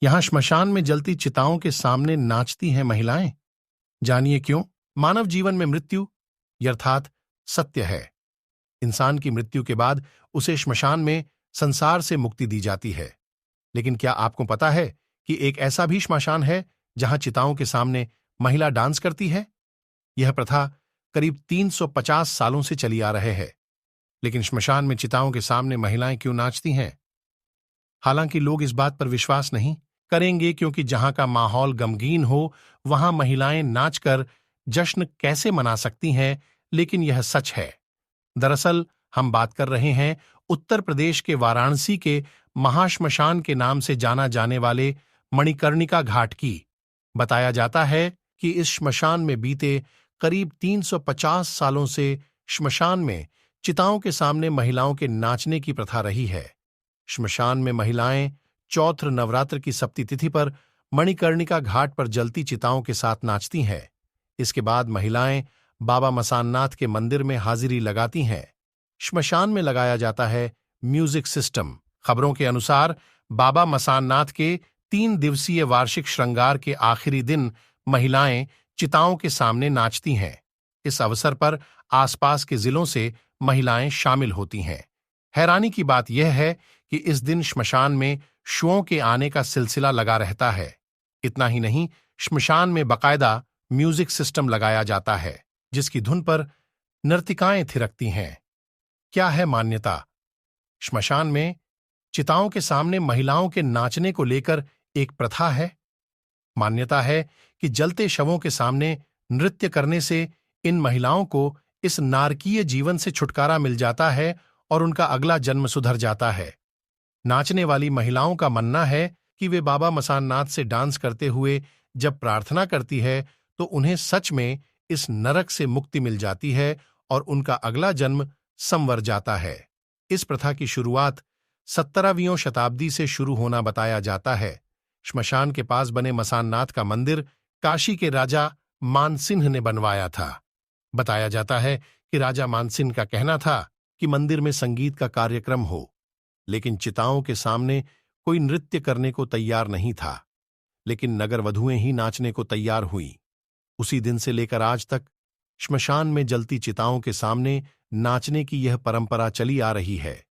यहां श्मशान में जलती चिताओं के सामने नाचती हैं महिलाएं। जानिए क्यों। मानव जीवन में मृत्यु यथार्थ सत्य है। इंसान की मृत्यु के बाद उसे श्मशान में संसार से मुक्ति दी जाती है। लेकिन क्या आपको पता है कि एक ऐसा भी श्मशान है जहां चिताओं के सामने महिला डांस करती है? यह प्रथा करीब 350 सालों से चली आ रहे है। लेकिन श्मशान में चिताओं के सामने महिलाएं क्यों नाचती हैं? हालांकि लोग इस बात पर विश्वास नहीं करेंगे, क्योंकि जहां का माहौल गमगीन हो वहां महिलाएं नाचकर जश्न कैसे मना सकती हैं, लेकिन यह सच है। दरअसल हम बात कर रहे हैं उत्तर प्रदेश के वाराणसी के महाश्मशान के नाम से जाना जाने वाले मणिकर्णिका घाट की। बताया जाता है कि इस श्मशान में बीते करीब 350 सालों से श्मशान में चिताओं के सामने महिलाओं के नाचने की प्रथा रही है। श्मशान में महिलाएं चौथ नवरात्र की सप्ती तिथि पर मणिकर्णिका घाट पर जलती चिताओं के साथ नाचती हैं। इसके बाद महिलाएं बाबा मसाननाथ के मंदिर में हाजिरी लगाती हैं। श्मशान में लगाया जाता है म्यूजिक सिस्टम। खबरों के अनुसार बाबा मसाननाथ के 3 दिवसीय वार्षिक श्रृंगार के आखिरी दिन महिलाएं चिताओं के सामने नाचती हैं। इस अवसर पर आसपास के जिलों से महिलाएं शामिल होती हैं। हैरानी की बात यह है कि इस दिन श्मशान में शुओं के आने का सिलसिला लगा रहता है। इतना ही नहीं, श्मशान में बाकायदा म्यूजिक सिस्टम लगाया जाता है, जिसकी धुन पर नर्तिकाएं थिरकती हैं। क्या है मान्यता? श्मशान में चिताओं के सामने महिलाओं के नाचने को लेकर एक प्रथा है। मान्यता है कि जलते शवों के सामने नृत्य करने से इन महिलाओं को इस नारकीय जीवन से छुटकारा मिल जाता है और उनका अगला जन्म सुधर जाता है। नाचने वाली महिलाओं का मानना है कि वे बाबा मसाननाथ से डांस करते हुए जब प्रार्थना करती है तो उन्हें सच में इस नरक से मुक्ति मिल जाती है और उनका अगला जन्म संवर जाता है। इस प्रथा की शुरुआत 17वीं शताब्दी से शुरू होना बताया जाता है। श्मशान के पास बने मसाननाथ का मंदिर काशी के राजा मानसिंह ने बनवाया था। बताया जाता है कि राजा मानसिंह का कहना था कि मंदिर में संगीत का कार्यक्रम हो, लेकिन चिताओं के सामने कोई नृत्य करने को तैयार नहीं था। लेकिन नगर वधुएं ही नाचने को तैयार हुईं। उसी दिन से लेकर आज तक श्मशान में जलती चिताओं के सामने नाचने की यह परंपरा चली आ रही है।